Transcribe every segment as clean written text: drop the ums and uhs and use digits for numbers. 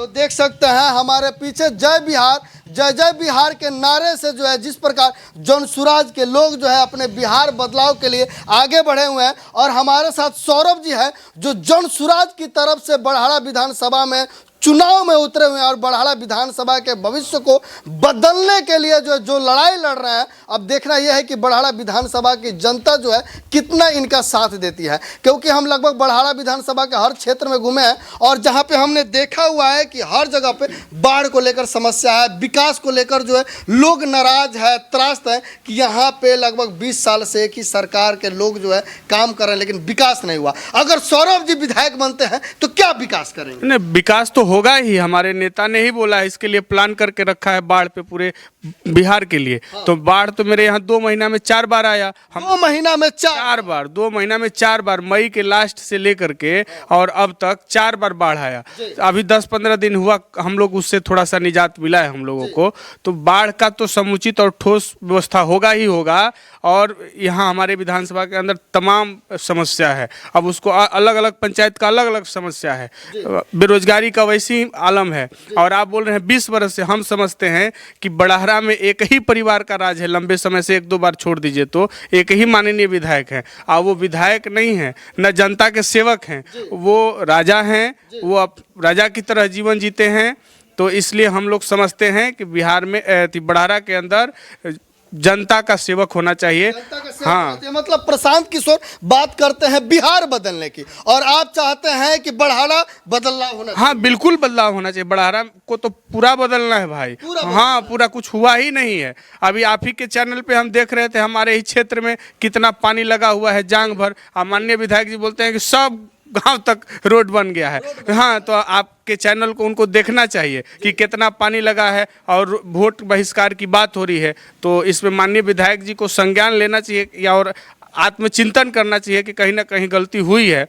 तो देख सकते हैं हमारे पीछे जय बिहार, जय जय बिहार के नारे से जो है जिस प्रकार जन सुराज के लोग जो है अपने बिहार बदलाव के लिए आगे बढ़े हुए हैं। और हमारे साथ सौरभ जी है जो जन सुराज की तरफ से बड़हाड़ा विधानसभा में चुनाव में उतरे हुए हैं और बड़हाड़ा विधानसभा के भविष्य को बदलने के लिए जो लड़ाई लड़ रहे हैं। अब देखना यह है कि बड़हाड़ा विधानसभा की जनता जो है कितना इनका साथ देती है, क्योंकि हम लगभग बड़हाड़ा विधानसभा के हर क्षेत्र में घूमे हैं और जहां पे हमने देखा हुआ है कि हर जगह पे बाढ़ को लेकर समस्या है, विकास को लेकर जो है लोग नाराज है, त्रस्त है कि यहाँ पे लगभग 20 साल से एक ही सरकार के लोग जो है काम कर रहे हैं लेकिन विकास नहीं हुआ। अगर सौरभ जी विधायक बनते हैं तो क्या विकास करेंगे? नहीं, विकास तो होगा ही। हमारे नेता ने ही बोला है, इसके लिए प्लान करके रखा है बाढ़ पे पूरे बिहार के लिए। तो बाढ़ तो मेरे यहाँ 2 महीना में 4 बार आया। 2 महीना में 4 बार, 2 महीना में 4 बार, मई के लास्ट से लेकर के और अब तक 4 बार बाढ़ आया। अभी 10-15 दिन हुआ हम लोग उससे थोड़ा सा निजात मिला है हम लोगों को। तो बाढ़ का तो समुचित और ठोस व्यवस्था होगा ही होगा। और यहाँ हमारे विधानसभा के अंदर तमाम समस्या है। अब उसको अलग अलग पंचायत का अलग अलग समस्या है, बेरोजगारी का वैसी आलम है। और आप बोल रहे हैं 20 वर्ष से, हम समझते हैं कि बड़हाड़ा में एक ही परिवार का राज है लंबे समय से, 1-2 बार छोड़ दीजिए तो एक ही माननीय विधायक हैं। और वो विधायक नहीं हैं, न जनता के सेवक हैं, वो राजा हैं, वो राजा की तरह जीवन जीते हैं। तो इसलिए हम लोग समझते हैं कि बिहार में बड़हाड़ा के अंदर जनता का सेवक होना चाहिए। हाँ, मतलब प्रशांत किशोर बात करते हैं बिहार बदलने की और आप चाहते हैं कि बड़हाड़ा बदलाव होना चाहिए। हाँ, बिल्कुल बदलाव होना चाहिए। बड़हाड़ा को तो पूरा बदलना है भाई। हाँ, पूरा कुछ हुआ ही नहीं है। अभी आप ही के चैनल पे हम देख रहे थे हमारे ही क्षेत्र में कितना पानी लगा हुआ है जांग भर। माननीय विधायक जी बोलते हैं कि सब गांव तक रोड बन गया है। हाँ, तो आपके चैनल को उनको देखना चाहिए कि कितना पानी लगा है और वोट बहिष्कार की बात हो रही है। तो इसमें माननीय विधायक जी को संज्ञान लेना चाहिए या और आत्मचिंतन करना चाहिए कि कहीं ना कहीं गलती हुई है।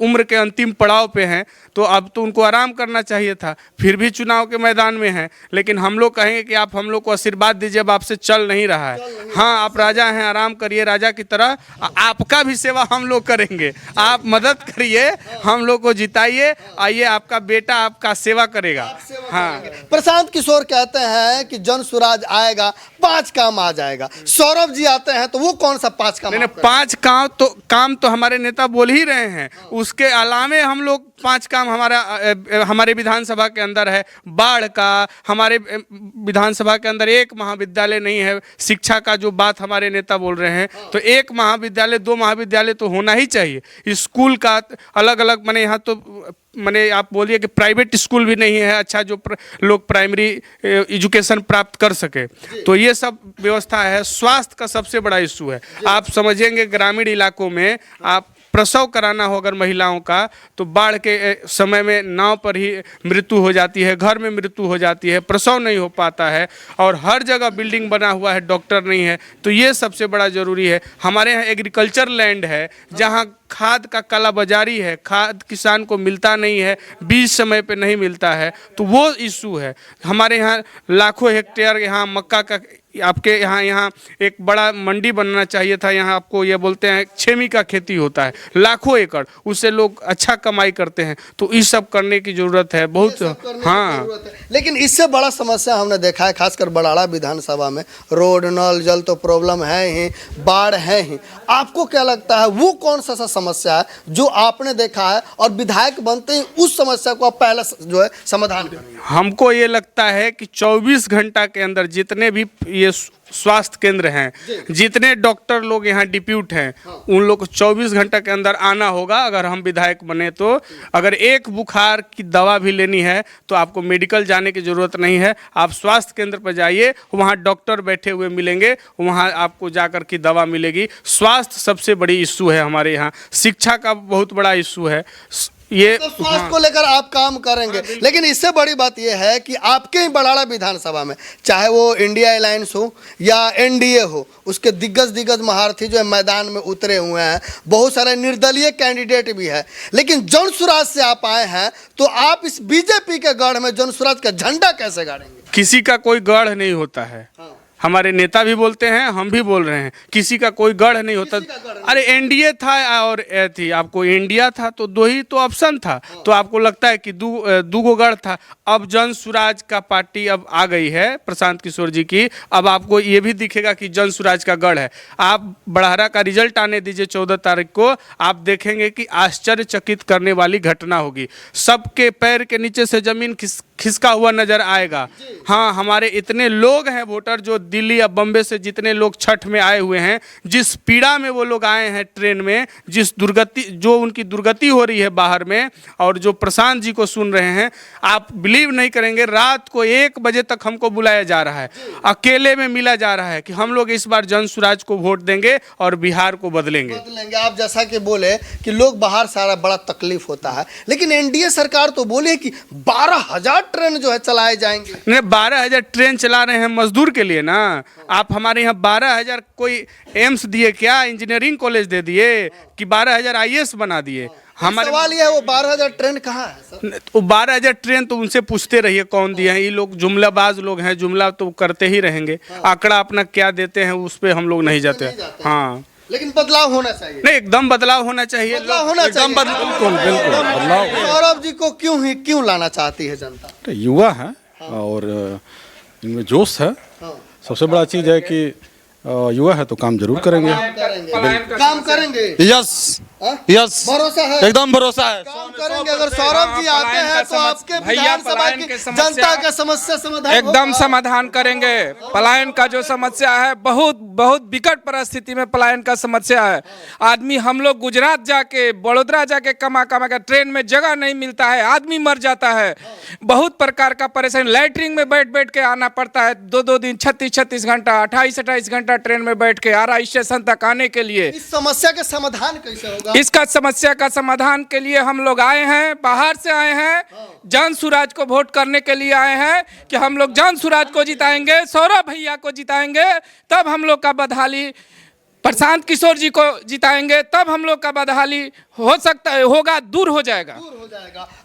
उम्र के अंतिम पड़ाव पे हैं तो अब तो उनको आराम करना चाहिए था। फिर भी चुनाव के मैदान में हैं, लेकिन हम लोग कहेंगे कि आप हम लोग को आशीर्वाद दीजिए, अब आपसे चल नहीं रहा है। हाँ, आप राजा हैं, आराम करिए राजा की तरह। आपका भी सेवा हम लोग करेंगे, आप मदद करिए, हम लोग को जिताइए, आइए आपका बेटा आपका सेवा करेगा। हाँ, प्रशांत किशोर कहते हैं कि जन सुराज आएगा 5 काम आ जाएगा। सौरभ जी आते हैं तो वो कौन सा 5 काम? 5 काम तो हमारे नेता बोल ही रहे हैं। उसके अलावे हम लोग 5 काम हमारे विधानसभा के अंदर है। बाढ़ का हमारे विधानसभा के अंदर एक महाविद्यालय नहीं है। शिक्षा का जो बात हमारे नेता बोल रहे हैं तो 1 महाविद्यालय 2 महाविद्यालय तो होना ही चाहिए। स्कूल का अलग अलग, मैंने यहाँ तो मैंने आप बोलिए कि प्राइवेट स्कूल भी नहीं है अच्छा जो लोग प्राइमरी एजुकेशन प्राप्त कर सके। तो ये सब व्यवस्था है। स्वास्थ्य का सबसे बड़ा इशू है। आप समझेंगे ग्रामीण इलाकों में आप प्रसव कराना हो अगर महिलाओं का तो बाढ़ के समय में नाव पर ही मृत्यु हो जाती है, घर में मृत्यु हो जाती है, प्रसव नहीं हो पाता है। और हर जगह बिल्डिंग बना हुआ है, डॉक्टर नहीं है। तो ये सबसे बड़ा ज़रूरी है। हमारे यहाँ एग्रीकल्चर लैंड है जहाँ खाद का काला बाजारी है, खाद किसान को मिलता नहीं है, बीज समय पे नहीं मिलता है। तो वो इशू है। हमारे यहाँ लाखों हेक्टेयर यहाँ मक्का का, आपके यहाँ एक बड़ा मंडी बनना चाहिए था। यहाँ आपको ये बोलते हैं छेमी का खेती होता है लाखों एकड़, उससे लोग अच्छा कमाई करते हैं। तो इस सब करने की ज़रूरत है बहुत। हाँ, लेकिन इससे बड़ा समस्या हमने देखा है खासकर बड़हाड़ा विधानसभा में रोड नल जल तो प्रॉब्लम है ही, बाढ़ है ही। आपको क्या लगता है वो कौन सा समस्या है जो आपने देखा है और विधायक बनते ही उस समस्या को आप पहले जो है समाधान करेंगे? हमको ये लगता है कि 24 घंटा के अंदर जितने भी ये स्वास्थ्य केंद्र हैं, जितने डॉक्टर लोग यहाँ डिप्यूट हैं, उन लोग को 24 घंटा के अंदर आना होगा अगर हम विधायक बने तो। अगर एक बुखार की दवा भी लेनी है तो आपको मेडिकल जाने की ज़रूरत नहीं है। आप स्वास्थ्य केंद्र पर जाइए, वहाँ डॉक्टर बैठे हुए मिलेंगे, वहाँ आपको जाकर की दवा मिलेगी। स्वास्थ्य सबसे बड़ी इशू है हमारे यहाँ। शिक्षा का बहुत बड़ा इशू है। ये तो स्वास्थ्य को लेकर आप काम करेंगे। लेकिन इससे बड़ी बात यह है कि आपके ही बड़हाड़ा विधानसभा में चाहे वो इंडिया अलायंस हो या एनडीए हो, उसके दिग्गज महारथी जो है मैदान में उतरे हुए हैं। बहुत सारे निर्दलीय कैंडिडेट भी है। लेकिन जन सुराज से आप आए हैं तो आप इस बीजेपी के गढ़ में जन सुराज का झंडा कैसे गाड़ेंगे? किसी का कोई गढ़ नहीं होता है। हमारे नेता भी बोलते हैं, हम भी बोल रहे हैं, किसी का कोई गढ़ नहीं होता। अरे एनडीए था और थी, आपको इंडिया था तो दो ही तो ऑप्शन था, तो आपको लगता है कि दूगो गढ़ था। अब जन स्वराज का पार्टी अब आ गई है प्रशांत किशोर जी की, अब आपको ये भी दिखेगा कि जन स्वराज का गढ़ है। आप बड़हरा का रिजल्ट आने दीजिए 14 तारीख को, आप देखेंगे कि आश्चर्यचकित करने वाली घटना होगी। सबके पैर के नीचे से जमीन खिसका हुआ नजर आएगा। हाँ, हमारे इतने लोग हैं वोटर जो दिल्ली या बम्बे से जितने लोग छठ में आए हुए हैं, जिस पीड़ा में वो लोग आए हैं ट्रेन में, जिस दुर्गति जो उनकी दुर्गति हो रही है बाहर में, और जो प्रशांत जी को सुन रहे हैं, आप बिलीव नहीं करेंगे, रात को 1 बजे तक हमको बुलाया जा रहा है, अकेले में मिला जा रहा है कि हम लोग इस बार जन स्वराज को वोट देंगे और बिहार को बदलेंगे। आप जैसा कि बोले कि लोग बाहर सारा बड़ा तकलीफ होता है, लेकिन एनडीए सरकार तो बोले कि 12,000 ट्रेन जो है चलाए जाएंगे। नहीं, 12,000 ट्रेन चला रहे हैं मजदूर के लिए ना। आप हमारे यहाँ 12,000 कोई एम्स दिए क्या, इंजीनियरिंग कॉलेज दे दिए कि 12,000 आईएएस बना दिए? हमारे सवाल यह है, वो 12,000 ट्रेन कहाँ है सर? वो 12,000 ट्रेन तो उनसे पूछते रहिए कौन दिए हैं। ये लोग जुमलाबाज लोग हैं, जुमला तो करते ही रहेंगे। आंकड़ा अपना क्या देते हैं उस पर हम लोग नहीं जाते। हाँ, लेकिन बदलाव होना चाहिए। नहीं, एकदम बदलाव होना चाहिए। बदलाव होना चाहिए। बिल्कुल बदलाव। सौरभ जी को क्यों लाना चाहती है जनता? तो युवा है और इनमें जोश है। सबसे बड़ा चीज़ है कि युवा है तो काम जरूर करेंगे। काम करेंगे। यस यस, भरोसा है, एकदम भरोसा है। काम करेंगे। अगर सौरभ जी आते हैं तो आपके विधानसभा की जनता का समस्या समाधान एकदम समाधान करेंगे। पलायन का जो समस्या है, बहुत बहुत विकट परिस्थिति में पलायन का समस्या है। आदमी, हम लोग गुजरात जाके, बड़ोदरा जाके कमा के, ट्रेन में जगह नहीं मिलता है, आदमी मर जाता है। बहुत प्रकार का परेशानी, लैट्रिन में बैठ के आना पड़ता है, 2 दिन 36 घंटा, 28 घंटा ट्रेन में बैठ के आरा स्टेशन तक आने के लिए। इस समस्या का समाधान कैसे होगा? इसका समस्या का समाधान के लिए हम लोग आए हैं, बाहर से आए हैं, जन स्वराज को वोट करने के लिए आए हैं कि हम लोग जन स्वराज को जिताएंगे, सौरभ भैया को जिताएंगे, तब हम लोग का बदहाली, प्रशांत किशोर जी को जिताएंगे तब हम लोग का बदहाली हो सकता है, होगा, दूर हो जाएगा।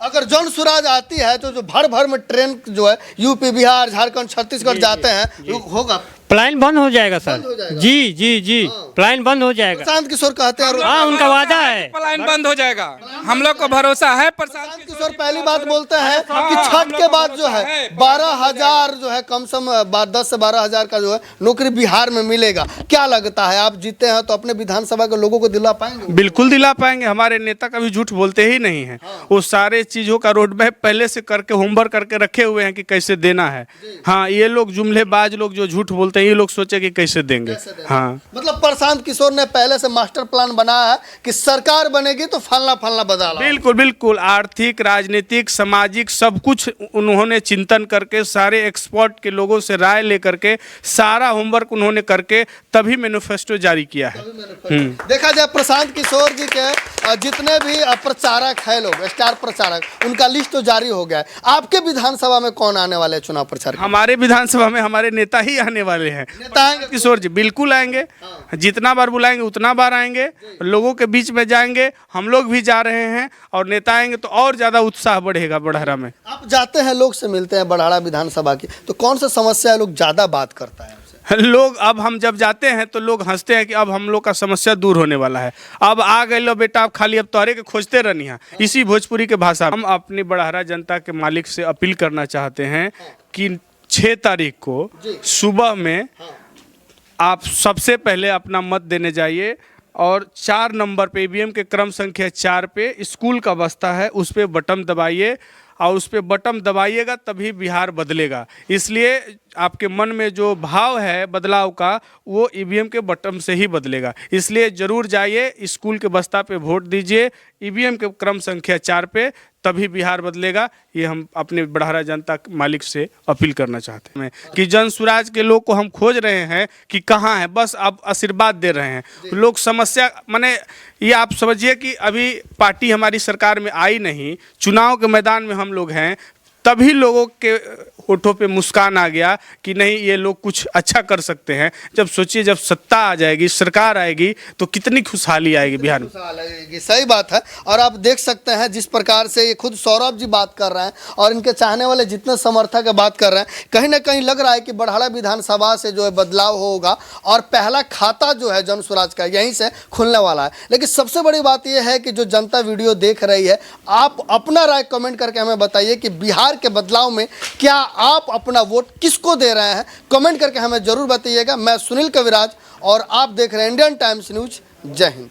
अगर जन स्वराज आती है तो जो भर में ट्रेन जो है यूपी, बिहार, झारखंड, छत्तीसगढ़ जाते हैं, होगा पलायन बंद हो जाएगा सर। जी पलायन बंद हो जाएगा। प्रशांत किशोर कहते हैं, हाँ, उनका वादा है, पलायन बंद हो जाएगा। हम लोग को भरोसा है। प्रशांत किशोर पहली बात बोलते हैं कि छठ के बाद जो है 12,000 जो है कम से कम 10 से 12,000 का जो है नौकरी बिहार में मिलेगा। क्या लगता है, आप जीते हैं तो अपने विधानसभा के लोगों को दिला पाएंगे? बिल्कुल दिला पाएंगे। हमारे नेता कभी झूठ बोलते ही नहीं है। वो सारे चीजों का रोड मैप पहले से करके, होमवर्क करके रखे हुए हैं कि कैसे देना है। हाँ, ये लोग जुमलेबाज लोग जो झूठ बोलते हैं, ये लोग सोचे कि कैसे देंगे। हाँ, मतलब प्रशांत किशोर ने पहले से मास्टर प्लान बनाया है कि सरकार बनेगी तो फलना बदला। बिल्कुल आर्थिक, राजनीतिक, सामाजिक सब कुछ उन्होंने चिंतन करके, सारे एक्सपर्ट के लोगों से राय लेकर के, सारा होमवर्क उन्होंने करके तभी मैनिफेस्टो जारी किया है। देखा जाए प्रशांत किशोर जी के जितने भी प्रचारक है लोग, स्टार प्रचारक, उनका लिस्ट तो जारी हो गया है। आपके विधानसभा में कौन आने वाले चुनाव प्रचार? हमारे विधानसभा में हमारे नेता ही आने वाले हैं। किशोर जी बिल्कुल आएंगे, जितना बार बुलाएंगे उतना बार आएंगे, लोगों के बीच में जाएंगे। हम लोग भी जा रहे हैं और नेता आएंगे तो और ज्यादा उत्साह बढ़ेगा बड़हरा में। आप जाते हैं, लोग से मिलते हैं बड़हरा विधानसभा की, तो कौन सा समस्या लोग ज्यादा बात करता है? लोग, अब हम जब जाते हैं तो लोग हंसते हैं कि अब हम लोग का समस्या दूर होने वाला है। अब आ गए लो बेटा, अब खाली अब तोहरे के खोजते रहनी है। इसी भोजपुरी के भाषा हम अपनी बड़हरा जनता के मालिक से अपील करना चाहते हैं कि 6 तारीख को सुबह में आप सबसे पहले अपना मत देने जाइए और 4 नंबर पे, ईवीएम के क्रम संख्या 4 पे स्कूल का बस्ता है, उस पर बटन दबाइए और उस पर बटन दबाइएगा तभी बिहार बदलेगा। इसलिए आपके मन में जो भाव है बदलाव का, वो ईवीएम के बटन से ही बदलेगा। इसलिए ज़रूर जाइए, स्कूल के बस्ता पे वोट दीजिए, ईवीएम के क्रम संख्या 4 पे, तभी बिहार बदलेगा। ये हम अपने बड़हरा जनता मालिक से अपील करना चाहते हैं कि जन स्वराज के लोग को हम खोज रहे हैं कि कहाँ है, बस अब आशीर्वाद दे रहे हैं लोग। समस्या माने ये आप समझिए कि अभी पार्टी हमारी सरकार में आई नहीं, चुनाव के मैदान में हम लोग हैं, तभी लोगों के होठों पे मुस्कान आ गया कि नहीं, ये लोग कुछ अच्छा कर सकते हैं। जब सोचिए, जब सत्ता आ जाएगी, सरकार आएगी, तो कितनी खुशहाली आएगी बिहार में। सही बात है। और आप देख सकते हैं जिस प्रकार से ये खुद सौरभ जी बात कर रहे हैं और इनके चाहने वाले जितने समर्थक है बात कर रहे हैं, कहीं ना कहीं लग रहा है कि बड़हड़ा विधानसभा से जो है बदलाव होगा और पहला खाता जो है जन स्वराज का यहीं से खुलने वाला है। लेकिन सबसे बड़ी बात यह है कि जो जनता वीडियो देख रही है, आप अपना राय कमेंट करके हमें बताइए कि बिहार के बदलाव में क्या आप अपना वोट किसको दे रहे हैं। कमेंट करके हमें जरूर बताइएगा। मैं सुनील कविराज और आप देख रहे हैं इंडियन टाइम्स न्यूज। जय हिंद।